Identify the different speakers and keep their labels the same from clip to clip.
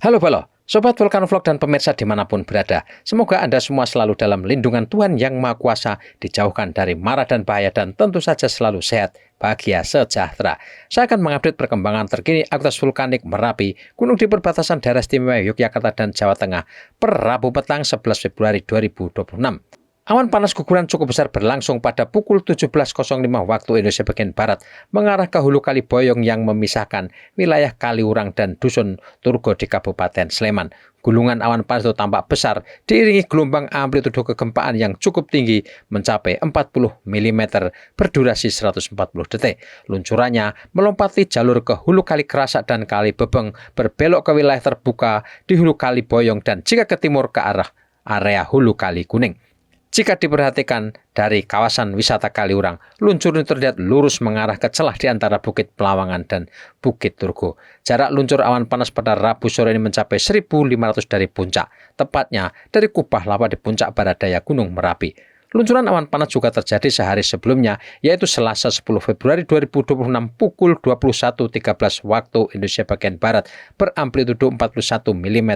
Speaker 1: Halo, Sobat Vulkan Vlog dan pemirsa dimanapun berada. Semoga Anda semua selalu dalam lindungan Tuhan Yang Maha Kuasa, dijauhkan dari mara dan bahaya, dan tentu saja selalu sehat, bahagia, sejahtera. Saya akan mengupdate perkembangan terkini aktivitas vulkanik Merapi, gunung di perbatasan daerah istimewa Yogyakarta dan Jawa Tengah, per Rabu petang 11 Februari 2026. Awan panas guguran cukup besar berlangsung pada pukul 17.05 waktu Indonesia bagian Barat, mengarah ke hulu Kali Boyong yang memisahkan wilayah Kaliurang dan Dusun Turgo di Kabupaten Sleman. Gulungan awan panas itu tampak besar, diiringi gelombang amplitudo kegempaan yang cukup tinggi mencapai 40 mm berdurasi 140 detik. Luncurannya melompati jalur ke hulu Kali Kerasak dan Kali Bebeng, berbelok ke wilayah terbuka di hulu Kali Boyong dan jika ke timur ke arah area hulu Kali Kuning. Jika diperhatikan dari kawasan wisata Kaliurang, luncur ini terlihat lurus mengarah ke celah di antara Bukit Pelawangan dan Bukit Turgo. Jarak luncur awan panas pada Rabu sore ini mencapai 1.500 dari puncak, tepatnya dari kubah lava di puncak barat daya Gunung Merapi. Luncuran awan panas juga terjadi sehari sebelumnya, yaitu Selasa 10 Februari 2026 pukul 21.13 waktu Indonesia bagian Barat, beramplitudo 41 mm,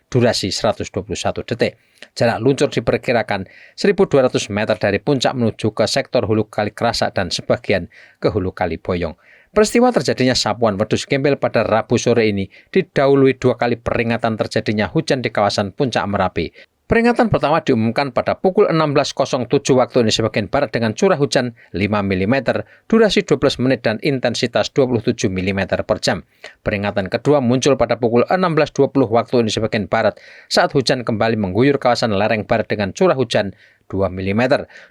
Speaker 1: durasi 121 detik. Jarak luncur diperkirakan 1.200 meter dari puncak menuju ke sektor hulu Kali Kerasak dan sebagian ke hulu Kali Boyong. Peristiwa terjadinya sapuan wedus gembel pada Rabu sore ini didahului 2 kali peringatan terjadinya hujan di kawasan puncak Merapi. Peringatan pertama diumumkan pada pukul 16.07 waktu Indonesia bagian Barat dengan curah hujan 5 mm, durasi 12 menit dan intensitas 27 mm per jam. Peringatan kedua muncul pada pukul 16.20 waktu Indonesia bagian Barat saat hujan kembali mengguyur kawasan lereng barat dengan curah hujan 2 mm,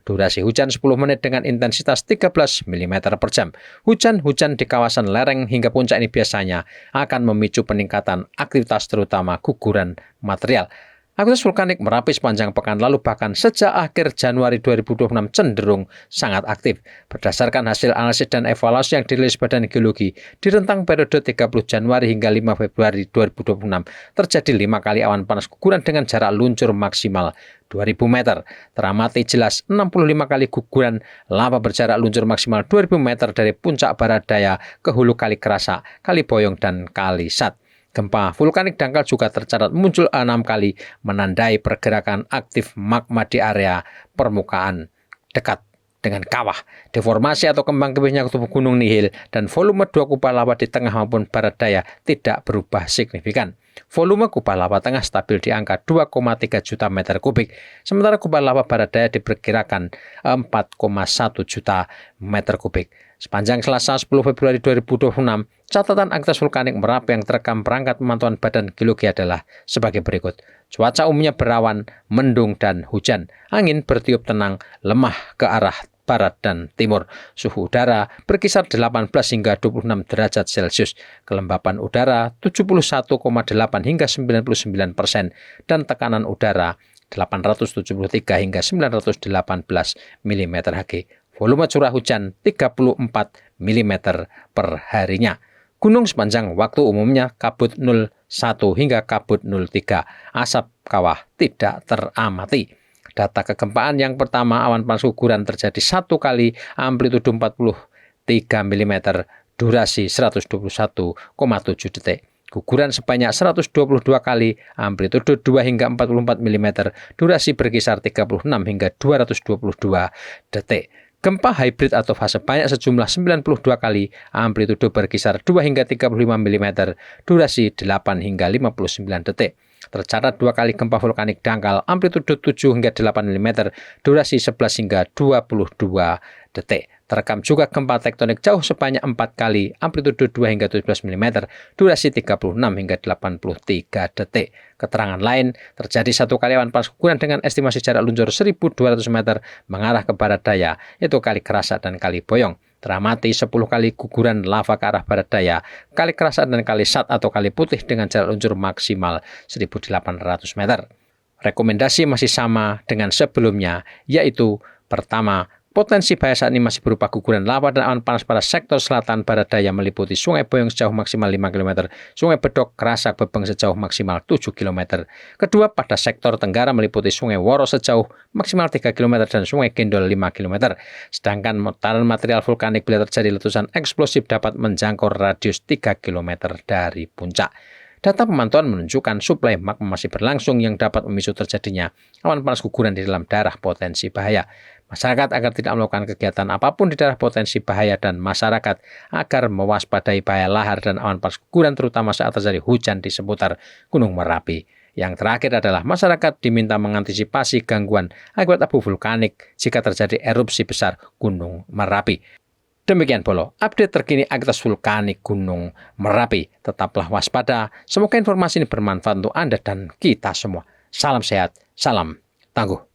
Speaker 1: durasi hujan 10 menit dengan intensitas 13 mm per jam. Hujan-hujan di kawasan lereng hingga puncak ini biasanya akan memicu peningkatan aktivitas terutama guguran material. Aktivitas vulkanik Merapi sepanjang pekan lalu bahkan sejak akhir Januari 2026 cenderung sangat aktif. Berdasarkan hasil analisis dan evaluasi yang dirilis Badan Geologi, di rentang periode 30 Januari hingga 5 Februari 2026, terjadi 5 kali awan panas guguran dengan jarak luncur maksimal 2.000 meter. Teramati jelas 65 kali guguran lava berjarak luncur maksimal 2.000 meter dari puncak barat daya ke hulu Kali Kerasak, Kali Boyong, dan Kali Sat. Gempa vulkanik dangkal juga tercatat muncul 6 kali, menandai pergerakan aktif magma di area permukaan dekat dengan kawah, deformasi atau kembang kepingnya tubuh gunung nihil, dan volume 2 kubah lava di tengah maupun barat daya tidak berubah signifikan. Volume kubah lava tengah stabil di angka 2,3 juta meter kubik, sementara kubah lava barat daya diperkirakan 4,1 juta meter kubik. Sepanjang Selasa 10 Februari 2026, catatan aktivitas vulkanik Merapi yang terekam perangkat pemantauan Badan Geologi adalah sebagai berikut. Cuaca umumnya berawan, mendung, dan hujan. Angin bertiup tenang, lemah ke arah barat dan timur. Suhu udara berkisar 18 hingga 26 derajat Celcius. Kelembapan udara 71,8 hingga 99%, dan tekanan udara 873 hingga 918 mm Hg. Volume curah hujan 34 mm per harinya. Gunung sepanjang waktu umumnya kabut 01 hingga kabut 03. Asap kawah tidak teramati. Data kegempaan yang pertama, awan panas guguran terjadi 1 kali, amplitudo 43 mm, durasi 121,7 detik. Guguran sebanyak 122 kali, amplitudo 2 hingga 44 mm, durasi berkisar 36 hingga 222 detik. Gempa hybrid atau fase banyak sejumlah 92 kali, amplitudo berkisar 2 hingga 35 mm, durasi 8 hingga 59 detik. Tercatat 2 kali gempa vulkanik dangkal, amplitudo 7 hingga 8 mm, durasi 11 hingga 22 detik. Terekam juga gempa tektonik jauh sebanyak 4 kali, amplitudo 2 hingga 17 mm, durasi 36 hingga 83 detik. Keterangan lain, terjadi 1 kali awan panas guguran dengan estimasi jarak luncur 1.200 meter mengarah ke barat daya, yaitu Kali Kerasak dan Kali Boyong. Teramati 10 kali guguran lava ke arah barat daya, Kali Kerasak dan Kali Sat atau Kali Putih dengan jarak luncur maksimal 1.800 meter. Rekomendasi masih sama dengan sebelumnya, yaitu pertama, potensi bahaya saat ini masih berupa guguran lava dan awan panas pada sektor selatan barat daya meliputi Sungai Boyong sejauh maksimal 5 km, Sungai Bedok, Kerasak, Bebeng sejauh maksimal 7 km. Kedua, pada sektor tenggara meliputi Sungai Woro sejauh maksimal 3 km dan Sungai Gendol 5 km. Sedangkan mutaran material vulkanik bila terjadi letusan eksplosif dapat menjangkau radius 3 km dari puncak. Data pemantauan menunjukkan suplai magma masih berlangsung yang dapat memicu terjadinya awan panas guguran di dalam daerah potensi bahaya. Masyarakat agar tidak melakukan kegiatan apapun di daerah potensi bahaya dan masyarakat agar mewaspadai bahaya lahar dan awan panas guguran terutama saat terjadi hujan di seputar Gunung Merapi. Yang terakhir adalah masyarakat diminta mengantisipasi gangguan akibat abu vulkanik jika terjadi erupsi besar Gunung Merapi. Demikian pula update terkini aktivitas vulkanik Gunung Merapi. Tetaplah waspada. Semoga informasi ini bermanfaat untuk Anda dan kita semua. Salam sehat, salam tangguh.